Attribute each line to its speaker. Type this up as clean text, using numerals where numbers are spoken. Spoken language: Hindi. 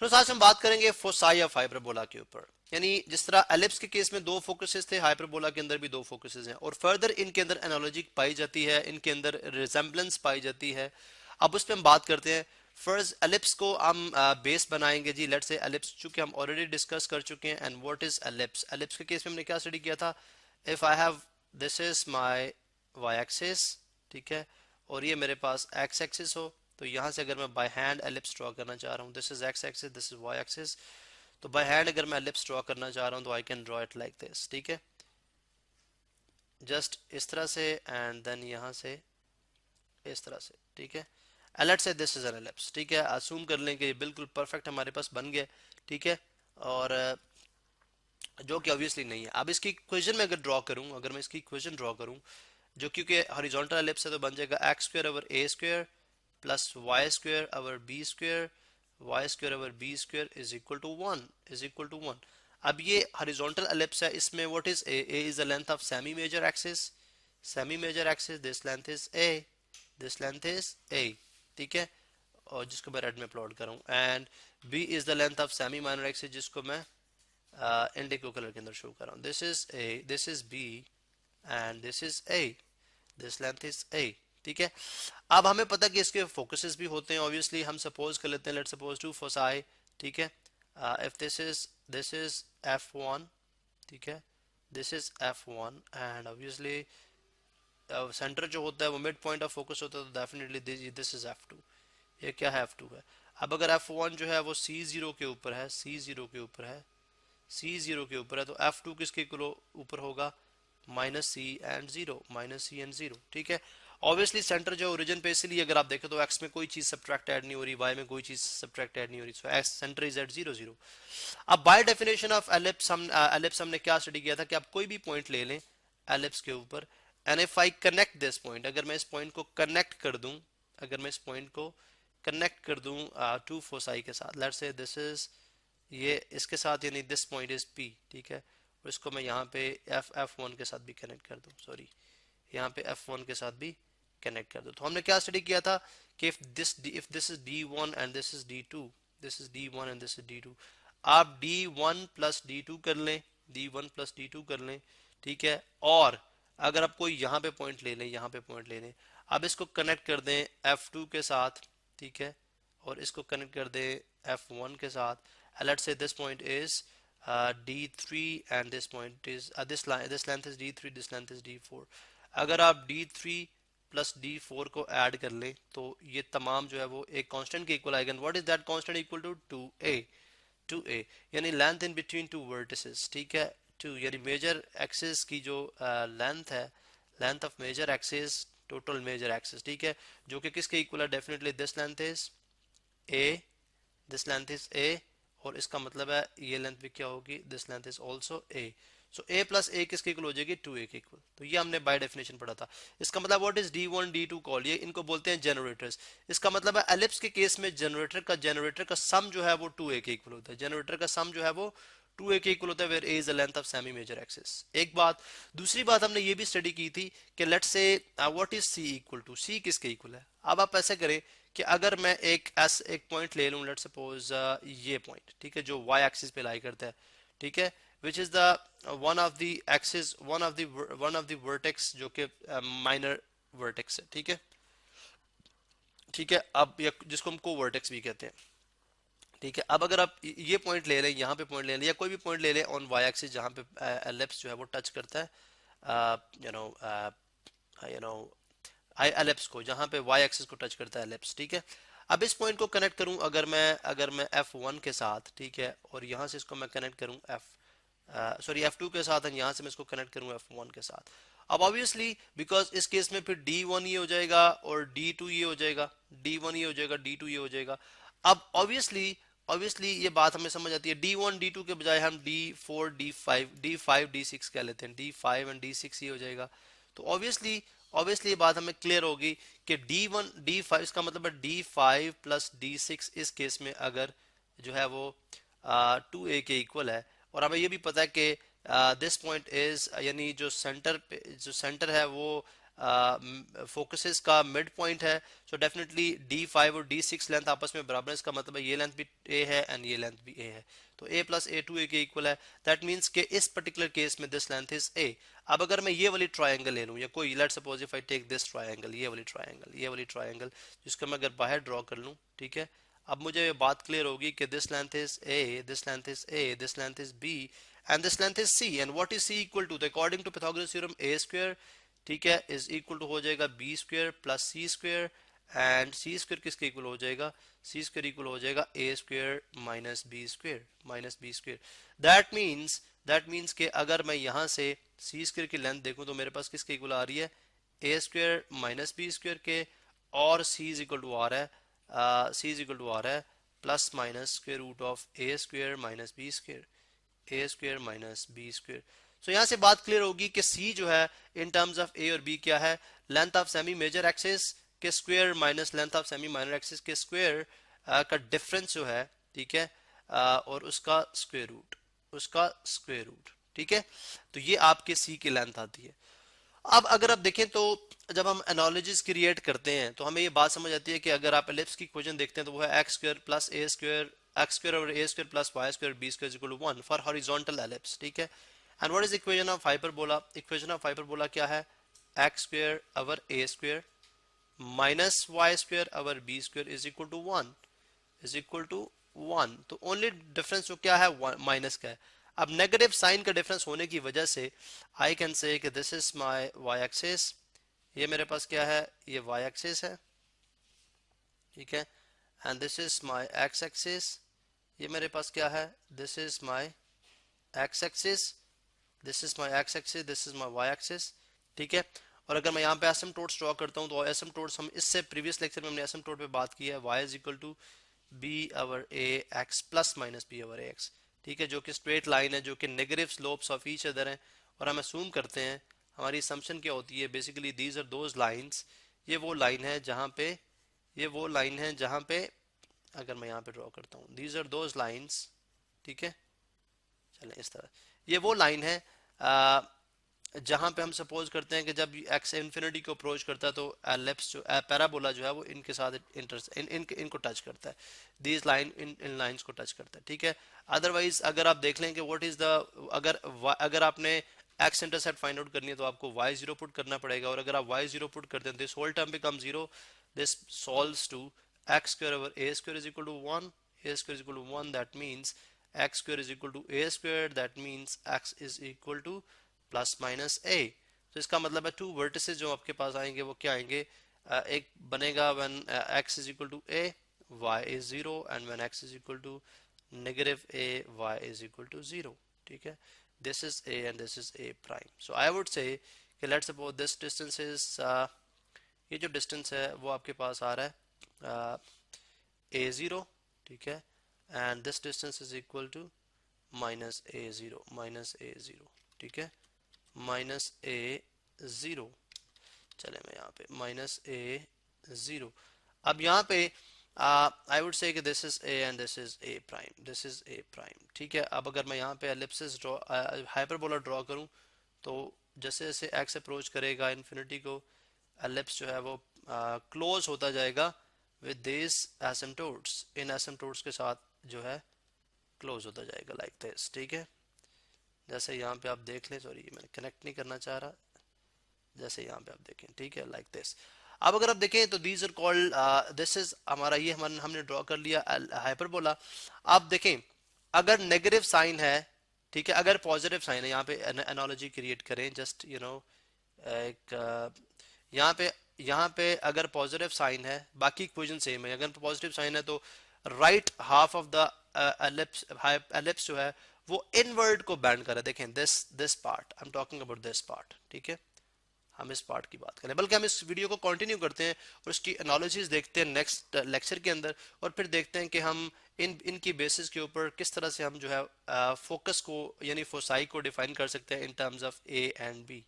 Speaker 1: तो आज हम बात करेंगे फोसाई ऑफ हाइपरबोला के ऊपर। यानी जिस तरह एलिप्स के केस में दो फोकसेस थे, हाइपरबोला के अंदर भी दो फोकसेस हैं और फर्दर इनके अंदर एनालॉजी पाई जाती है, इनके अंदर रिजेम्बलेंस पाई जाती है। अब उस पर हम बात करते हैं। फर्स्ट एलिप्स को हम बेस बनाएंगे जी। लेट्स से एलिप्स चूंकि हम ऑलरेडी डिस्कस कर चुके हैं। And what is ellipse? Ellipse के केस में हमने क्या स्टडी किया था? If I have this is my Y axis, ठीक है, और ये मेरे पास एक्स एक्सिस हो, तो यहाँ से अगर मैं बाय हैंड एलिप्स ड्रॉ करना चाह रहा हूँ, this is X axis, this is Y axis, तो बाय हैंड अगर मैं एलिप्स ड्रॉ करना चाह रहा हूँ तो I can draw it like this, ठीक है, जस्ट इस तरह से, एंड देन यहाँ से इस तरह से, ठीक है। And let's say this is an ellipse, ठीक है। असूम कर लें कि ये बिल्कुल परफेक्ट हमारे पास बन गया, ठीक है। और जो कि ऑब्वियसली नहीं है। अब इसकी इक्वेशन में अगर ड्रॉ करूँ, अगर मैं इसकी इक्वेशन ड्रॉ करूँ, जो क्योंकि हॉरिजॉन्टल एलिप्स है, तो बन जाएगा X square over A square plus Y square over B square, Y square over B square is equal to one, is equal to one. अब ये हॉरिजॉन्टल एलिप्स है, इसमें what is A? A is the length of semi major axis, semi major axis, this length is A, this length is A, ठीक है, और जिसको मैं रेड में प्लॉट करूँ। And B is the length of semi minor axis, जिसको मैं इंडिगो कलर के अंदर शो कर रहा हूँ। This is A, this is B, and this is A, this length is A, ठीक है। अब हमें पता कि इसके फोकसेस भी होते हैं, ऑब्वियसली हम सपोज कर लेते हैं, लेट्स सपोज टू फोसाई, ठीक है। इफ दिस इज f1, ठीक है, this is f1, and obviously centre जो होता है वो मिड पॉइंट ऑफ फोकस होता है, तो डेफिनेटली दिस इज f2। ये क्या है? f2 है। अब अगर f1 जो है वो c0 के ऊपर है, c0 के ऊपर है, c0 के ऊपर है, तो f2 किसके ऊपर होगा? Minus C and zero, minus C and zero, ठीक है। ऑब्वियसली सेंटर जो ओरिजिन पे, इसलिए अगर आप देखें तो एक्स में कोई चीज सब्ट्रैक्ट ऐड नहीं हो रही, वाई में कोई चीज सब्ट्रैक्ट ऐड नहीं हो रही, so x centre is at zero zero. अब बाय डेफिनेशन ऑफ एलिप्स हमने क्या स्टडी किया था कि आप कोई भी पॉइंट ले लें एलिप्स के ऊपर, and if I connect this point, अगर मैं इस पॉइंट को कनेक्ट कर दूं, अगर मैं इस पॉइंट को कनेक्ट कर दूं टू फोसाई के साथ, लेट्स से दिस इज ये इसके साथ, यानी दिस पॉइंट इज पी, ठीक है, और इसको मैं यहाँ पे एफ वन के साथ भी कनेक्ट कर दूँ, सॉरी, यहाँ पे F1 के साथ भी कनेक्ट कर दो। तो हमने क्या स्टडी किया था कि if this is D1 and this is D2, this is D1 and this is D2, आप D1 प्लस D2 कर लें, D1 प्लस D2 कर लें, ठीक है। और अगर आप कोई यहाँ पे पॉइंट ले लें, यहाँ पे पॉइंट ले लें, अब इसको कनेक्ट कर दें F2 के साथ, ठीक है, और इसको कनेक्ट कर दें F1 के साथ। Let's say this point is D3 and this point is this length is D3, this length is D4। अगर आप D3 प्लस D4 को ऐड कर लें तो ये तमाम जो है वो एक कांस्टेंट के इक्वल आएगा। What is that constant? Equal to 2a, 2a, यानी length in between two vertices, ठीक है, 2, यानी मेजर एक्सिस की जो लेंथ है, length of major axis, total major axis, ठीक है, जो कि किसके इक्वल है? Definitely this length is a, this length is a, और इसका मतलब है ये लेंथ भी क्या होगी? This length is also a। So a plus a किसके इक्वल हो जाएगी? 2a के इक्वल। तो ये हमने बाय डेफिनेशन पढ़ा था। इसका मतलब what is D1 D2 call, ये इनको बोलते हैं जनरेटर्स। इसका मतलब है एलिप्स के केस में जनरेटर का सम जो है वो 2a के इक्वल होता है। जनरेटर का सम जो है वो 2a के इक्वल होता है, where a is the length of semi major axis. एक बात। दूसरी बात हमने ये भी स्टडी की थी कि let's say what is c equal to, c किसके इक्वल है? अब आप ऐसे करें कि अगर मैं एक पॉइंट ले लूं, लेट्स सपोज ये पॉइंट, ठीक है, जो y एक्सिस पे लाई करता है, ठीक है, which is the one of the axis, one of the vertex जो कि माइनर वर्टेक्स है, ठीक है, ठीक है। अब जिसको हम को वर्टेक्स भी कहते हैं, ठीक है। अब अगर आप ये पॉइंट ले लें, यहाँ पे पॉइंट ले लें, या कोई भी पॉइंट ले लें ऑन वाई एक्सिस जहाँ पे एलिप्स जो है वो टच करता है यू नो आई एलिप्स को, जहाँ पे वाई एक्सिस को टच करता है एलिप्स, ठीक है। अब इस पॉइंट को कनेक्ट करूं अगर मैं F1 के साथ, ठीक है, और यहाँ से इसको मैं कनेक्ट करूं F2 के साथ, और यहाँ से मैं इसको कनेक्ट करूं F1 के साथ। अब ऑब्वियसली बिकॉज इस केस में फिर D1 ये हो जाएगा और D2 ये हो जाएगा, D1 ये हो जाएगा, D2 ये हो जाएगा। अब ऑब्वियसली ये बात हमें समझ आती है, D1 D2 के बजाय हम D4 D5 D6 कह लेते हैं, D5 एंड D6 ये हो जाएगा। तो ऑब्वियसली ये बात हमें क्लियर होगी कि D1 D5 इसका मतलब है D5 प्लस D6 इस केस में अगर जो है वो 2a के इक्वल है। और हमें ये भी पता है कि दिस पॉइंट इज, यानी जो सेंटर है वो फोकसेस का मिड पॉइंट है, सो डेफिनेटली D5 और D6 लेंथ आपस में बराबर है, इसका मतलब है ये लेंथ भी A है एंड ये लेंथ भी A है, तो A प्लस A2 A के इक्वल है। दैट मीन्स कि इस पर्टिकुलर केस में दिस लेंथ इज A। अब अगर मैं ये वाली ट्राइंगल ले लूँ या कोई, let's suppose if I take this triangle, ये वाली ट्राइंगल जिसको मैं अगर बाहर ड्रॉ कर लूँ, ठीक है, अब मुझे ये बात क्लियर होगी कि this length is A, this length is A, this length is B and this length is C, and what is C equal to, according to Pythagoras theorem A square, ठीक है, इज इक्वल टू हो जाएगा B square plus C square, and C square किसके इक्वल हो जाएगा, C स्क्वायर इक्वल हो जाएगा A square minus B square. That means कि अगर मैं यहाँ से C स्क्वायर की लेंथ देखूं तो मेरे पास किसके इक्वल आ रही है, A square minus B square के, और C इज इक्वल टू आ रहा है, C इज इक्वल टू आ रहा है plus minus square root of A square minus B square, A square minus B square. So यहाँ से बात क्लियर होगी कि C जो है इन टर्म्स ऑफ A और B क्या है, length of semi major axis के square minus length of semi minor axis के स्क्वायर का डिफरेंस जो है, ठीक है, और उसका स्क्वायर रूट, ठीक है, तो ये आपके C की लेंथ आती है। अब अगर आप देखें तो जब हम एनालॉजीज क्रिएट करते हैं तो हमें ये बात समझ आती है कि अगर आप एलिप्स की इक्वेशन देखते हैं तो वो है x square plus a square, x square और a square plus Y square b square equal to 1 for horizontal ellipse, ठीक है। And what is equation of hyperbola, equation of hyperbola क्या है, x square over A square minus y square over B square is equal to 1, तो ओनली डिफरेंस जो क्या है माइनस का है। अब नेगेटिव साइन का डिफरेंस होने की वजह से आई कैन से कि this is my Y axis, ये मेरे पास क्या है, ये वाई एक्सिस है, ठीक है, and this is my X axis, ये मेरे पास क्या है, this is my X axis, this is my X axis, this is my Y axis, ठीक है। और अगर मैं यहाँ पे एसिम्प्टोट्स ड्रॉ करता हूँ तो एसिम्प्टोट्स हम इससे प्रीवियस लेक्चर में हमने एसिम्प्टोट पे बात की है, y is equal to B over A X plus minus B over A X, ठीक है, जो कि स्ट्रेट लाइन है, जो कि negative slopes of each other हैं, और हम असूम करते हैं, हमारी असम्पशन क्या होती है, basically these are those lines, ये वो लाइन है जहाँ पे, अगर मैं यहाँ पे ड्रॉ करता हूँ, दीज आर दोज लाइंस, ठीक है, चलें इस तरह, ये वो लाइन है जहां पे हम सपोज करते हैं कि जब एक्स इन्फिनिटी को अप्रोच करता है तो एलिप्स जो पैराबोला जो है वो इनके साथ इनको टच करता है, दीज लाइन इन लाइंस को टच करता है, ठीक है। अदरवाइज अगर आप देख लें कि व्हाट इज द, अगर आपने एक्स इंटरसेप्ट फाइंड आउट करनी है तो आपको y0 पुट करना पड़ेगा, और अगर आप y0 पुट करते हैं this whole term become 0, this solves to X square over A square is equal to 1, a square is equal to 1, that means x square is equal to a square, that means x is equal to plus minus a। तो इसका मतलब है टू वर्टिसेस जो आपके पास आएंगे वो क्या आएंगे, एक बनेगा when x is equal to a, y is 0, and when x is equal to negative a, y is equal to 0, ठीक है, this is a and this is a prime। so I would say कि let's suppose this distance is ये जो distance है वो आपके पास आ रहा है a0, ठीक है, and this distance is equal to minus a0, ठीक है, माइनस a0, चले मैं यहाँ पे माइनस a0। अब यहाँ पे आई वुड से कि this is a and this is a prime, ठीक है। अब अगर मैं यहाँ पे एलिप्सिस ड्रॉ, हाइपरबोला ड्रॉ करूँ तो जैसे जैसे एक्स अप्रोच करेगा इन्फिनिटी को, एलिप्स जो है वो क्लोज होता जाएगा with this asymptotes, in asymptotes के साथ जो है क्लोज होता जाएगा लाइक दिस, ठीक है। जैसे यहाँ पे आप देख लें, सॉरी मैंने कनेक्ट नहीं करना चाह रहा, जैसे यहाँ पे आप देखें, ठीक है, लाइक दिस। अब अगर आप देखें तो these are called, this is हमारा, ये हमने ड्रॉ कर लिया हाइपरबोला। आप देखें अगर नेगेटिव साइन है, ठीक है, अगर पॉजिटिव साइन है, यहाँ पे एनालॉजी क्रिएट करें जस्ट यू नो, एक यहाँ पे अगर पॉजिटिव साइन है, बाकी इक्वेशन सेम है, अगर पॉजिटिव साइन है तो right half of the ellipse जो है वो इनवर्ड को बैंड कर रहा है, देखें this part, I am talking about this part, ठीक है, हम इस पार्ट की बात करें, बल्कि हम इस वीडियो को कंटिन्यू करते हैं और इसकी एनालिसिस देखते हैं नेक्स्ट लेक्चर के अंदर, और फिर देखते हैं कि हम इनकी बेसिस के ऊपर किस तरह से हम जो है फोकस को यानी फोसाई को डिफाइन कर सकते हैं in terms of A and B.